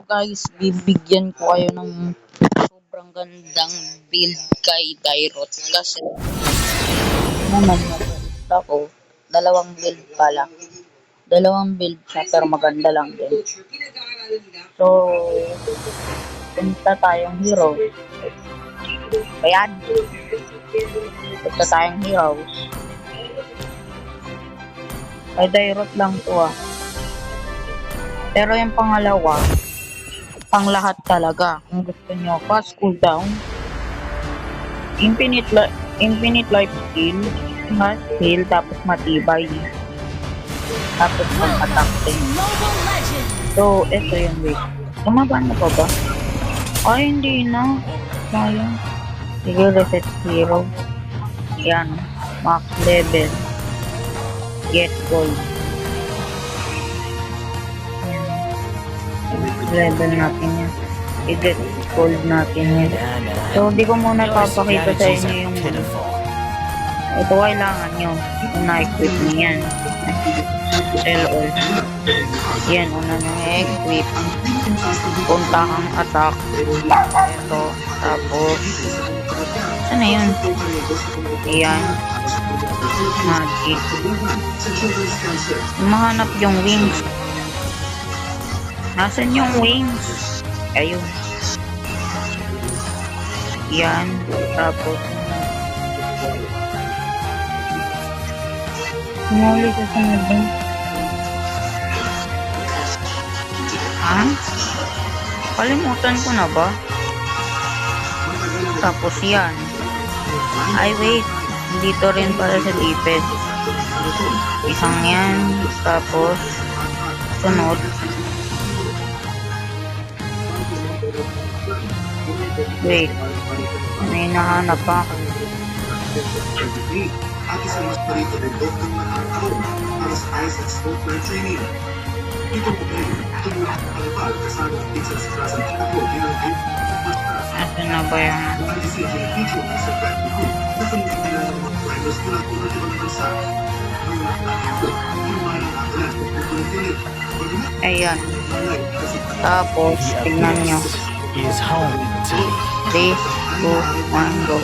guys, bibigyan ko kayo ng sobrang gandang build kay Dairot kasi naman nakita ko dalawang build pala. Dalawang build siya pero maganda lang din. So, punta tayong hero. Ayan. Punta tayong heroes. Kay Dairot lang to ah. Pero yung pangalawa, pang lahat talaga. Kung gusto nyo, fast cooldown, infinite life steal, fast heal, tapos matibay. Tapos pang-attack din. So, ito yung way. Tumaba na pa ba? Ay, hindi na. Sayang. Sige, reset hero. Yan. Max level. Get gold. Level natin yan. I-get gold natin yan. So, di ko muna papakita sa inyo yung ito kailangan nyo. Kung na-equip nyo yan. Sell all. Yan, una nyo i-equip. Punta kang attack. Ito. Tapos, ano yun? Ayan. Magic. Mahanap yung wings. Nasaan yung wings? Ayun. Yan. Tapos, muli sa sunod din. Ha? Kalimutan ko na ba? Tapos yan. Ay wait. Dito rin para sa defense. Isang yan. Tapos, sunod. Wait. May nahanap pa. At isa mas parito ng doktor na nakakao para sa Isaac Smoker Training. Ito po kayo, tumulak na kalabal kasama ng pizza sa klasang ako bilang Ito na ba yan? decision ng video sa brand ko na panitigila ng mga primers mula po ng ibang bansa. Ang nakakito, yung mga nakakalas ng pagkulitin. Ayan. Tapos, tingnan nyo. Is home to 3, 2, 1, go.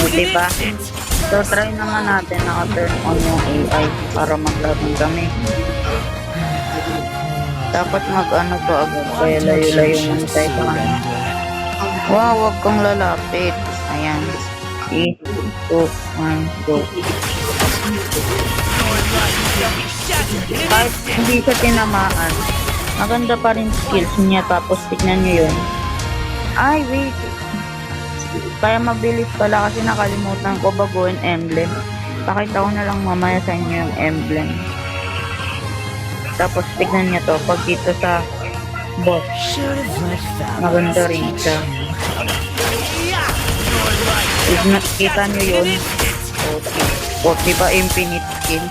O, diba? So, try naman natin naka-turn on yung AI para maglabang kami. Dapat mag-ano to agad, kaya layo-layo muna tayo sa kanya. Wow, wag kang lalapit. Ayan. 3, 2, 1, go. Kahit hindi siya tinamaan, maganda pa rin skills niya, tapos tignan nyo yun. Ay, wait. Kaya mabilis pala kasi nakalimutan ko baguhin emblem. Pakita ko na lang mamaya sa inyo yung emblem. Tapos tignan nyo to, pag dito sa boss, maganda rin siya. Kita nyo yun. O, diba infinite skill?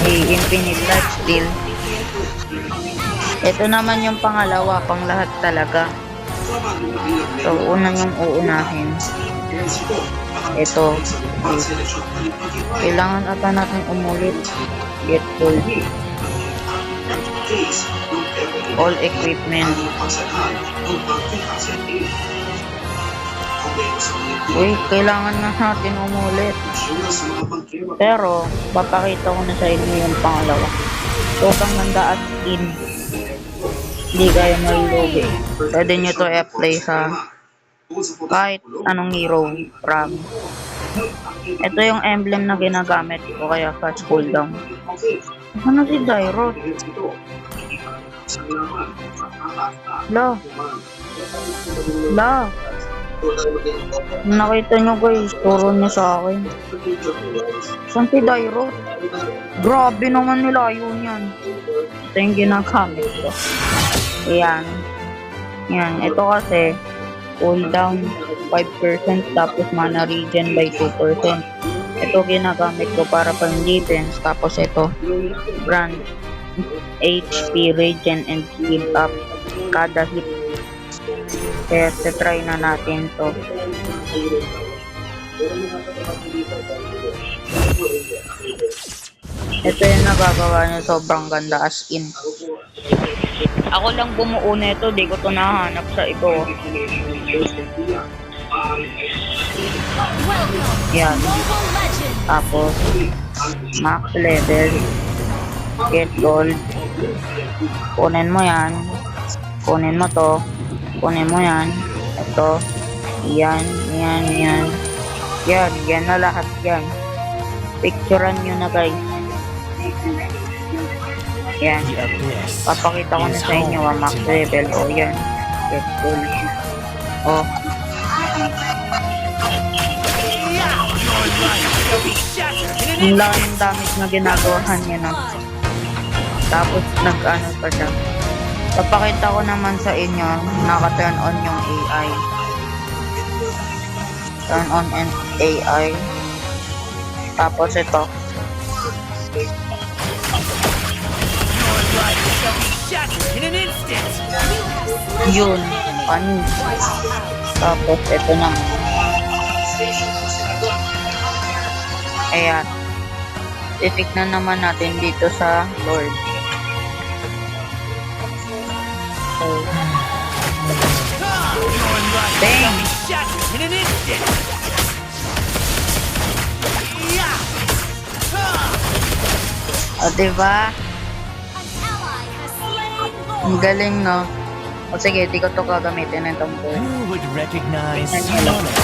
Infinite life steal. Ito naman yung pangalawa, pang lahat talaga. So, una yung uunahin. Ito. Kailangan ata natin umulit. Get gold. All equipment. Uy, kailangan na natin umulit. Pero, papakita ko na sa inyo yung pangalawa. So, kang ganda at in. Hindi kayo malugi. Pwede nyo to i-apply sa kahit anong hero RAM. Ito yung emblem na ginagamit ko kaya fast cooldown. Ano si Dairot? La. Nakita nyo guys, turo nyo sa akin. Saan si Dairot? Grabe naman nilayo niyan. Ito yung ginagamit ko. Ayan. Yan. Ito kasi, cooldown 5% tapos mana regen by 2%. Ito ginagamit ko para pang defense. Tapos ito, brand HP regen and speed up kada hit. Kaya try na natin to. Ito yung nagagawa niya, sobrang ganda as in. Ako lang bumuo nito, di ko to nahanap sa ito. Yan. Mobile Legends! Tapos, max level, get gold. Kunin mo yan. Kunin mo to. Kunin mo yan. Ito. Yan, yan, yan. Yan, yan na lahat yan. Picturean nyo na guys. Yan. The abyss Papakita ko na is sa inyo home max to level. O yan. Get gold. O. Ang laki ng damage na ginagawahan niya na. Tapos nag-ano pa siya. Papakita ko naman sa inyo, naka-turn on yung AI. Turn on and AI. Tapos ito. Yun. Panis. Tapos ito naman. Ayan. Titignan naman natin dito sa Lord. So, bang! O, diba? Ang galing, no? O, sige, di ko to gagamitin ng tampo. Who would recognize Hello. Sonic?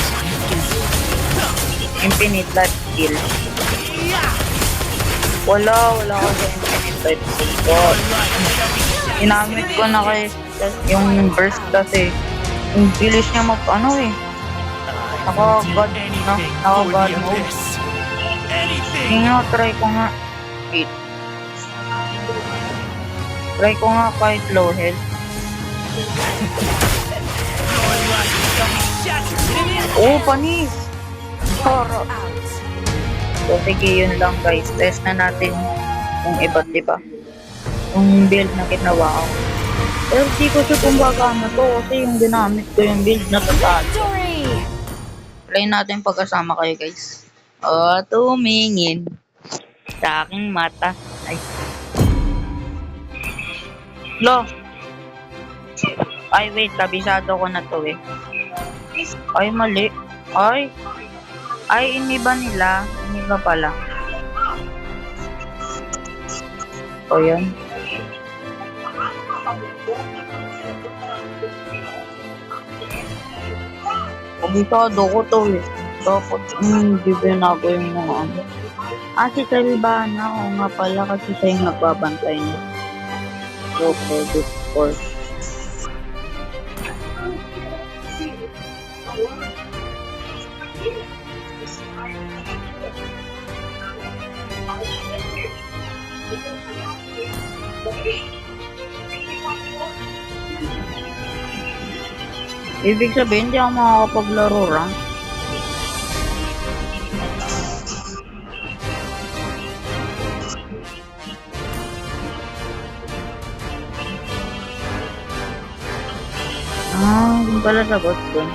Infinite life steal. Wala ko sa infinite life steal ko. Inamit ko na kay yung burst kasi. Yung bilis niya ano eh. Ako, God, no? Ako, God mode. Hindi nga, try ko nga. Wait. Try ko nga kahit low health. Oh, panis! Sarap. So, sige, yun lang guys. Test na natin yung iba't iba. Yung build na ginawa ko. Pero di ko siya kung gagana to kasi yung ginamit ko yung build na tatalo. Victory! Play natin pagkasama kayo guys. O, tumingin sa aking mata. Ay. Lo. Ay, wait. Kabisado ko na to eh. Ay, mali. Ay. Ay, iniba nila. Iniba pala. O, yan. Kabisado ko to eh. Dapat, hindi binago yung mga ano. Ah, si Kalbana. Oo nga pala kasi siya yung nagbabantay niya. So, credit for. Ibig sabihin, hindi ako makakapaglaro rank. Ah, yung pala sagot dun.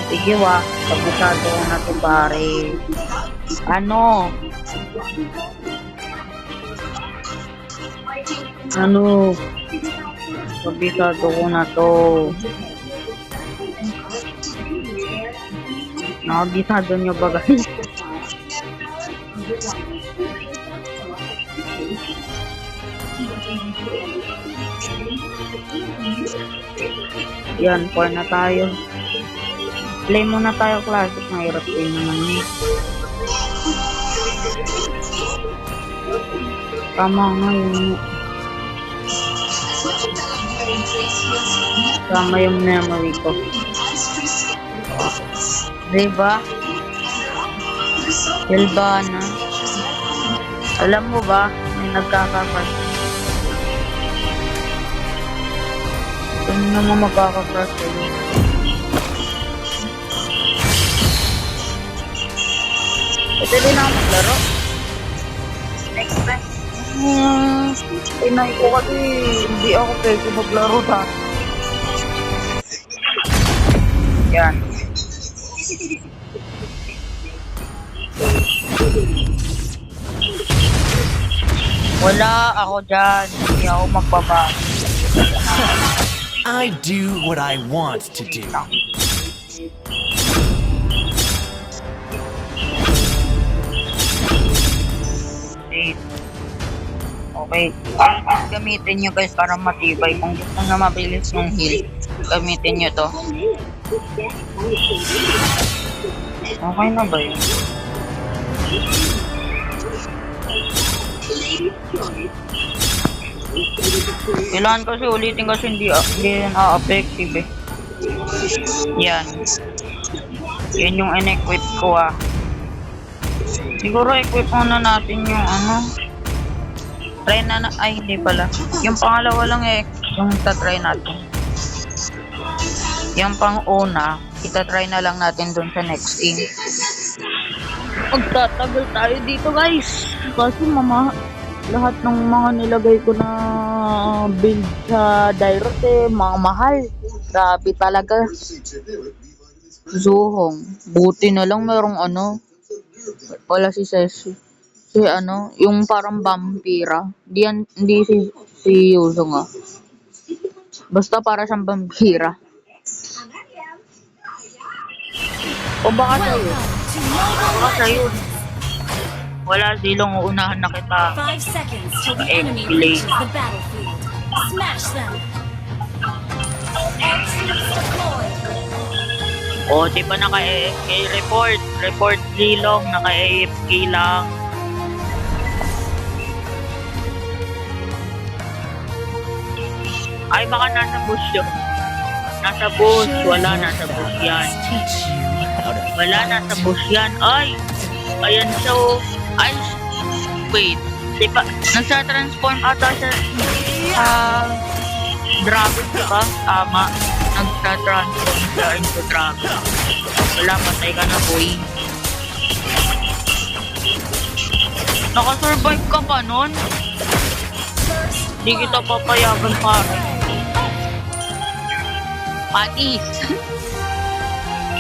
Sige wa, kabisado ko na to pare. Ano? Ano? Kabisado ko na to. Nakabisado nyo ba guys? Yan, 4 na tayo. Play muna tayo classic, mahirap din naman yun. Tama nga yun. Tama yung memory ko. Diba? Silvana. Alam mo ba, may nagkaka-crush. Ano naman magkaka-crush yun? Ito din ako maglaro. Next time. Inay ko kasi hindi ako pwede maglaro dati. Yan. Wala ako dyan. Hindi ako magbaba. I do what I want to do. Okay. Gamitin nyo guys para matibay. Kung gusto na mabilis yung heal, gamitin nyo to. Okay na ba yun? Kailangan kasi ulitin kasi hindi yan effective eh. Yan. Yan yung in-equip ko ah. Siguro equip muna natin yung ano. Try na ay hindi pala. Yung pangalawa lang eh, yung tatry natin. Yung pang-una, itatry na lang natin dun sa next team. Magtatagal tayo dito guys. Kasi lahat ng mga nilagay ko na build sa Dairot eh, mga mahal. Grabe talaga. Zuhong. Buti na lang merong ano. Wala si Ceci. Si ano, yung parang vampira. Hindi si Yuzong ah. Basta para siyang vampira. O baka sa'yo. Baka sa'yo. Wala silong, uunahan na kita. 5 seconds till the enemy reaches the battlefield. Smash them. All troops deployed. O, di ba naka-AFK report? Report silong, naka-AFK lang. Ay, baka nasa bush yun. Nasa bush. Wala, nasa bush yan. Teach you how to Wala, nasa bush yan. Ay! Ayan siya oh. Ay! Wait. Di ba? Nagsa-transform ata siya sa dragon, di ba? Tama. Nagsa-transform siya into dragon. Wala, patay ka na boy. Nakasurvive ka pa nun? Di kita papayagan pare. Patis.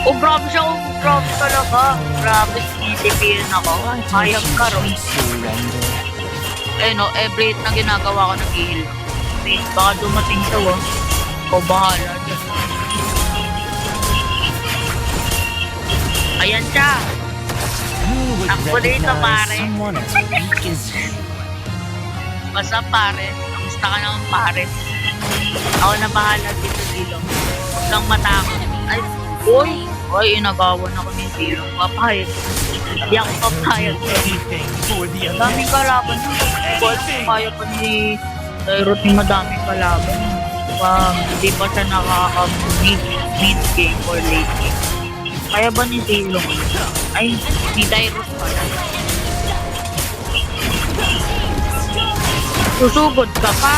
Oh, grabe siya. Oh, grabe talaga. Grabe, sinisipirin ako. Hayag ka ron. surrender. Eh no, every hit na ginagawa ko nag-heal. Wait, baka dumating siya oh. Ikaw bahala dyan. Ayan siya. Who would Ako dito, pare. recognize someone as weak as you? Basta pare. Kamusta ka naman pare? Ako na bahala dito Silong. Huwag kang matakot. Ay, uy! Uy, inagawan ako ni Silong. Papayag. Hindi ako papayag. Anything for the Daming kalaban. Boss, kaya pa ni Dairot yung madaming kalaban. Hindi pa siya nakaka-mid game or late game. Kaya ba ni Silong? Ay, ni Dairot pala. Susugod ka pa?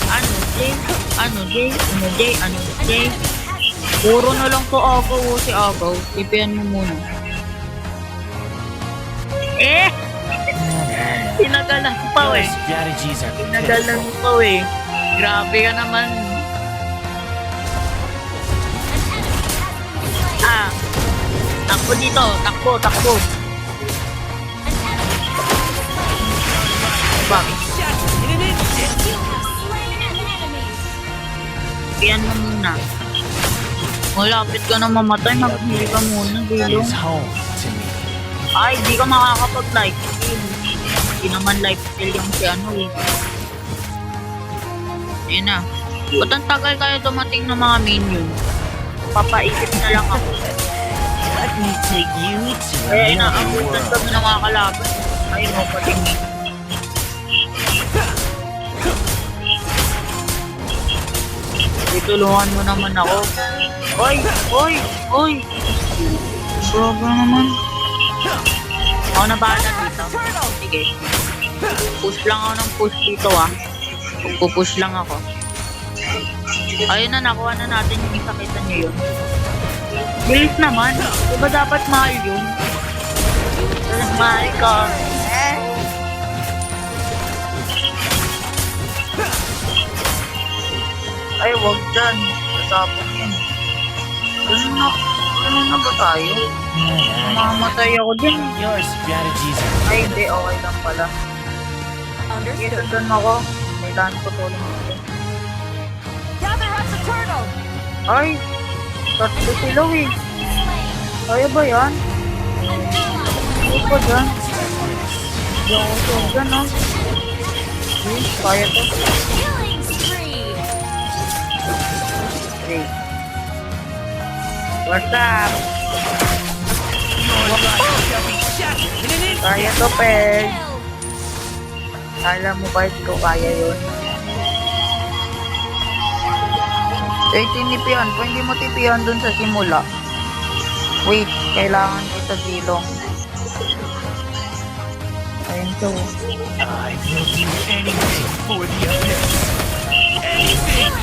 Ano, Jay? Ano, Jay? Ano, Jay? Ano, Jay? Puro na lang to agaw o si agaw. Tipian mo muna. Eh! Tinagalan pa Your eh. strategies are Tinagalan pitiful. pa eh. Grabe ka naman. Ah. Takbo dito. Takbo, takbo. Bakit? You have slain an enemy. Tipian mo muna. Malapit ka na mamatay. Mag-heal ka muna. Bilong. Is home to me. Ay, di ka makakapag-life steal. Hindi naman life steal yung si ano eh. Ayun na. Ba't ang tagal kayo dumating ng mga minion? Papaisip na lang ako. Let me take you to Kaya another inaabutan world. kami ng mga kalaban. Ayun mo patingin. Itulungan mo naman ako. Oy! Oy! Oy! Grabe naman. Ako na bahala dito. Sige. Push lang ako ng push dito ah. Pupush lang ako. Ayun na, nakuha na natin yung isa, kita nyo yun. Bilis naman. Diba dapat mahal yun? Mahal ka. Ay, wag dyan. Kasapot yan. Ganun na ba tayo? Mamamatay ako din. Your strategies are Ay, hindi. Okay lang pala. Sige, Understood. sundan ako. Kailangan ko tulong dito. Gather up the turtle. Ay! Tatlo sila eh. Kaya ba yan? Hindi pa dyan. Hindi ako sure dyan, no? Okay, kaya to. Killing spree. Okay. What's up? Kaya to, Peg. Kill. Alam mo ba ko kaya yun? Eh, tinipian. Kung hindi mo tipian dun sa simula. Wait, kailangan kita silong. Ayun to. I will do anything for the abyss. Anything!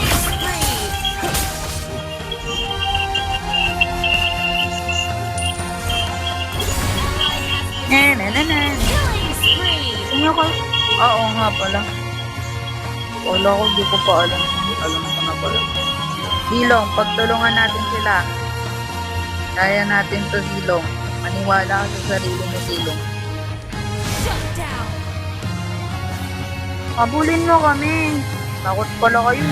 Killing spree. Killing spree. Tingnan ko. Oo nga pala. Wala ko, di ko pa alam. Alam ko na pala. Silong, pagtulungan natin sila. Kaya natin to, Silong. Maniwala ka sa sarili mo, Silong. Shut down. Habulin mo kami. Takot pala kayo.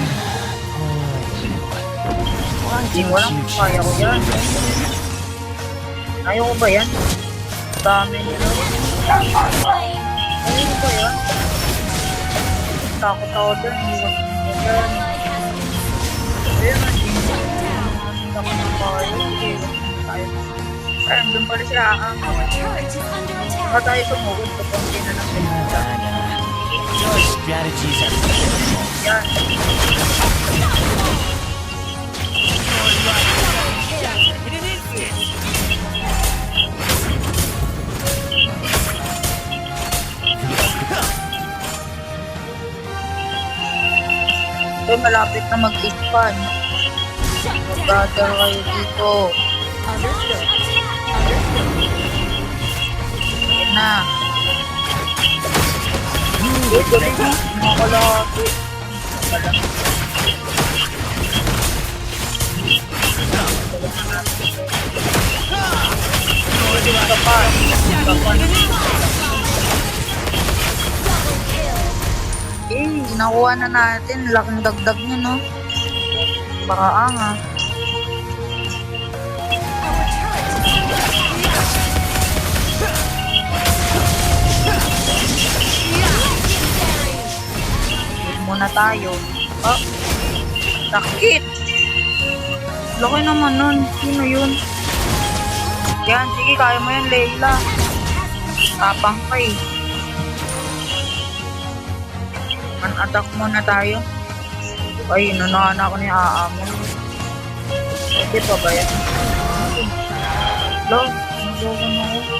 Why Hindi, don't walang you kaya ko yan. Ayaw ko ba yan? Dami nila. Flame. Ayaw ko ba yan? Takot ako dyan. Iwan ko dyan. Ayun, hindi mo. Takot na tayo. Tayo. Ay, andun pala siya. Our turret is under Baka attack. tayo tumugod kapag hindi na lang pinita. Your strategies are pitiful. Yan. In an instant! Ito, malapit na mag-ispan. Shut down. Mag-gather kayo dito. Understood. Understood. Yan na. Ito rin na. Mga kalapit. Wala. Ito pa. Ito pa. Double kill. Eh, nakuha na natin. Laking dagdag niya, no? Baka anga. Our turret is under attack. Legendary. Heal muna tayo. Ah, sakit! Laki naman nun. Sino yun? Yan, sige, kaya mo yan, Layla. Tapang ka eh. Man-attack muna tayo. Ay, nunahan ako ni Aamon. Pwede pa ba yan? Lo, nagawa ko na ako.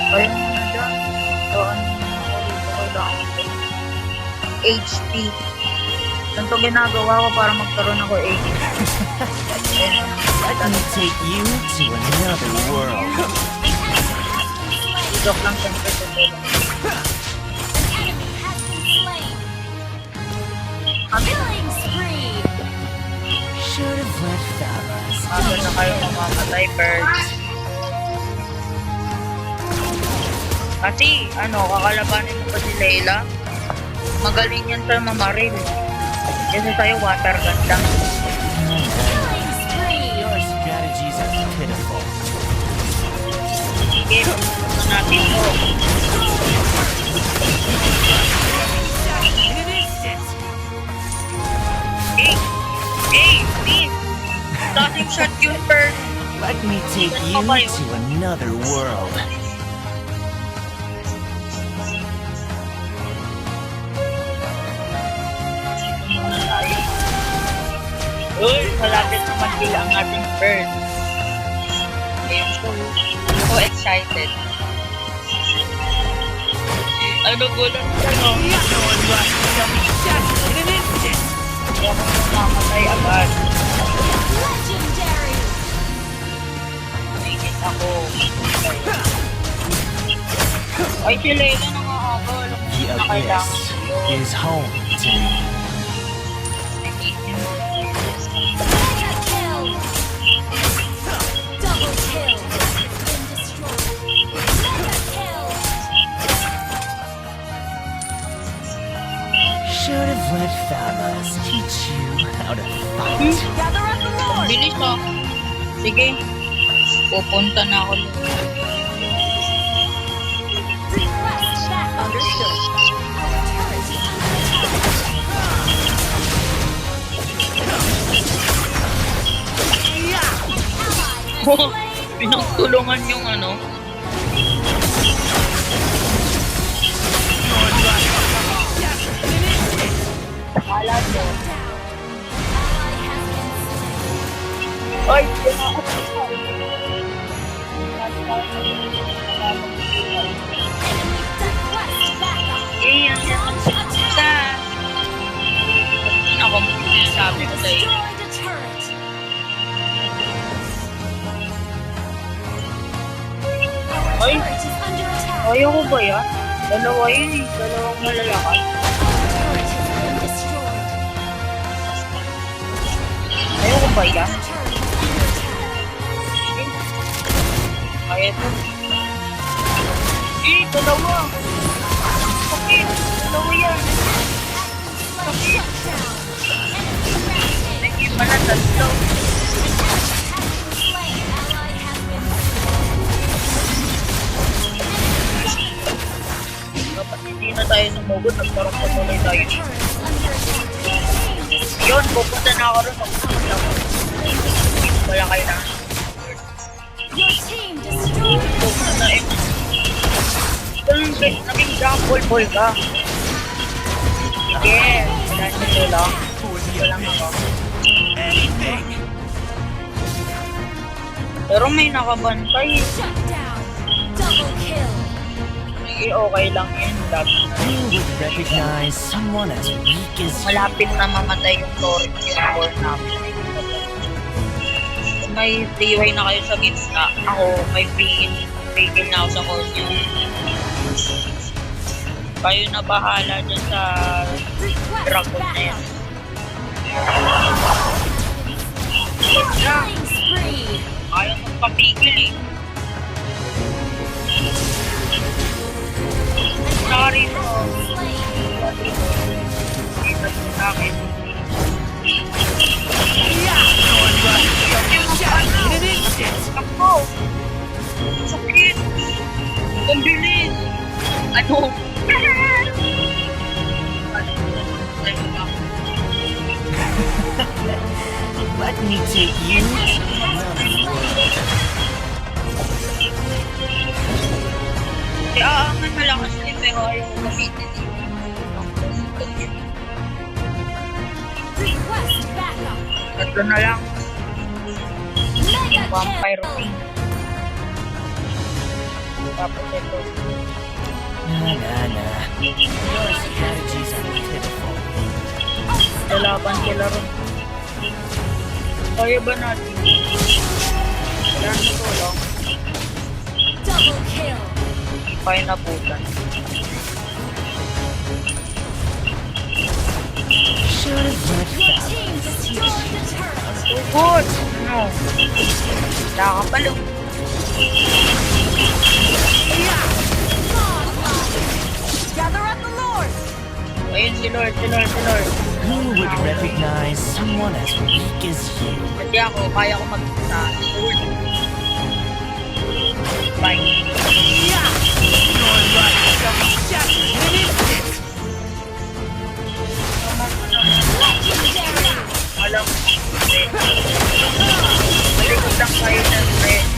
Kaya mo na dyan. So, ano na ako dito? Kailangan ko. HP. Ganito ginagawa ko para magkaroon ako HP. Let me take you to another world. Joke lang siyempre sa tulong. Enemy has been slain. Killing spree. Should have let fellas. Bago na kayo mamamatay, birds. Kasi, kakalabanin mo pa si Layla. Magaling yan sa mamaril. Kasi tayo water gun lang. Killing spree. Your strategies are pitiful. Sige, pagpunta natin to. In an instant! Please! Nothing shot you first. Let me take you to another world. Muna tayo. Uy, malapit na mag-kill ang ating bird. I'm so excited. Ano gulat ka, no? No one like shall be shattered in an instant! Hindi ako mamamatay agad. Legendary. Tingin ako. Ay, si Layla nangangagal. Alam mo The na kailangan abyss yun. is home to me. Nagiging Gather up the Lord. Bilis ah. Sige. Pupunta na ako. Request that understood. Our turret is Oh, pinagtulungan yung ano. Wala mo. Ay, sa ako sabi ko sa'yo. Destroy the turret. Ay, Turret is under attack. ayaw ko ba yan? Dalawa yun eh. Dalawang malalakas. Turret has been destroyed. Ayaw ko ba yan? The turret is under attack. Kaya to. Eh, dalawa. Sakit. Dalawa yan. Shut down. Enemy rampage. Naging pala tatlo. Slain ally has been Dapat hindi na tayo sumugod. Nagkaroon pa tuloy tayo. turret is under attack. Yun, pupunta na ako rin. Wala kayo na. Your team destroyed. Pupunta na eh. Naging gamble ball ka. Sige. Wala nyo lang. Wala ako. Anything. Pero may nakabantay. Shut down. Double kill. Sige, okay lang yun. Who would recognize someone as weak as you? Malapit na mamatay yung Torres yung core namin. Kung may freeway na kayo sa gitna, ako may free kill na ako sa core nyo. Kayo na bahala dyan sa Request dragon na yan. backup. Killing spree. Ayaw magpapigil eh. Sorry mo. Slain. Dito sa akin. In an instant. Ako! Sakit! Ang bilis! Ano? Let me take you. Di aangan malakas din pero ayaw ko gamitin eh. Request backup. Tatlo na lang. Mega Vampire kill. King. Tapos ito. Na. Your strategies are pitiful. Lalaban sila ron. Kaya ba natin? Wala na tulong. Double kill. Ipay na putan. Should have let Your that. team destroyed the turret. Good! Ano? Nakakapalo. Gather up the Lord. Ayun si Lord. Who would recognize someone as weak as you? Hindi ako, kaya ko mag-isa. Lord. Bye. Your life shall be shattered in an instant. Legendary. Alam mo, malikot lang kayo ng friend.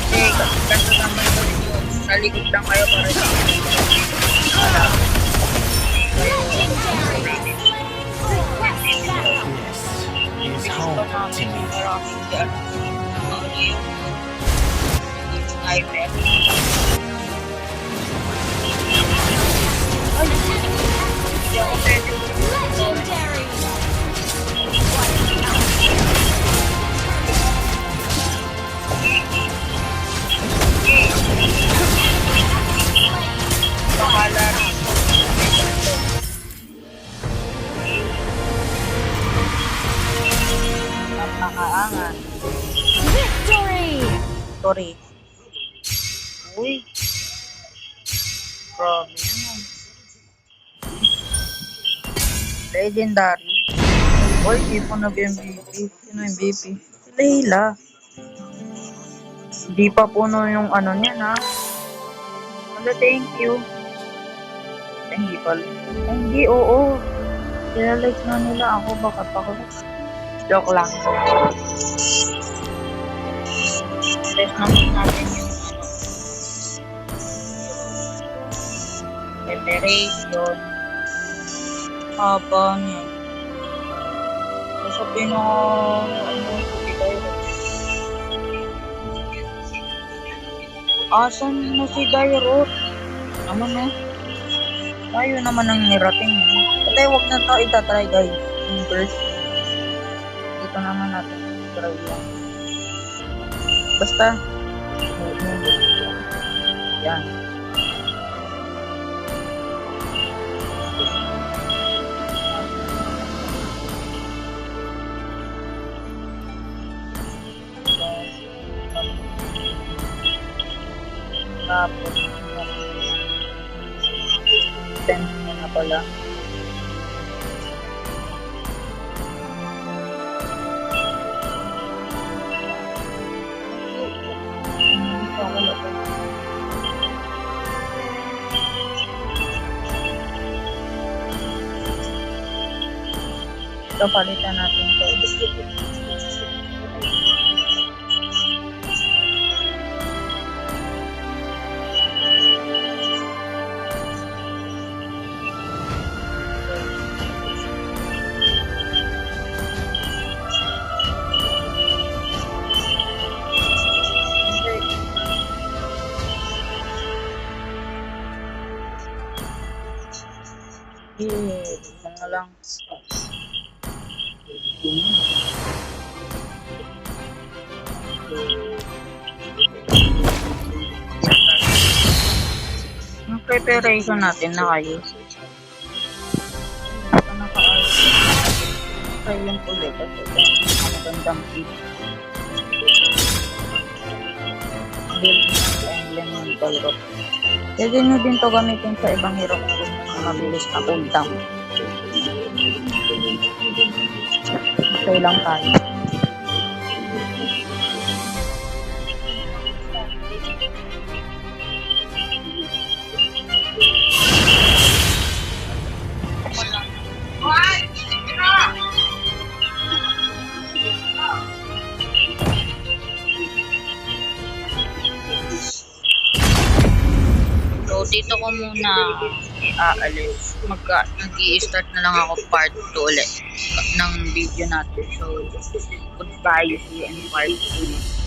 Kasi, ganito naman ko rin yun. Nalikot lang kayo para sa alam. Legendary. Request backup. This is home to me. Maraming di ano. Ano yun? Sniper. Ay, hindi ako pwede. Legendary. Bahala na. Napakaangan. Victory. Sorry. Uy. Grabe yan. Legendary. Oy, di po nag-MVP. Sino MVP? Si Layla. Di pa puno yung ano niya na. Wala, thank you. Ay, hindi pala. Ay, hindi, oo. Kaya-like na nila ako. Bakit ako? Joke lang. Test naman natin yung ano. Preparation. Haba niya. Sabihin na ano, hindi kayo. Asan na si Dairot? Naman na. Tayo naman ang nirating. Patay, wag na ito itatry guys. First. Dito naman natin. Try lang. Basta. Yan. Tapos, send mo na pala. Ito, palitan natin ito. Mga lang. Yung preparation natin na kayo. Ito naka-ayos. Silent ulit kasi ito magandang tip. Build ng elemental rock. Pwede nyo din to gamitin sa ibang hero kung gusto nyo mabilis na cooldown. Okay lang tayo. So, dito ko muna i-aalis. Mag-i-start na lang ako part 2 ulit ng video natin. So, goodbye. See you in part 2.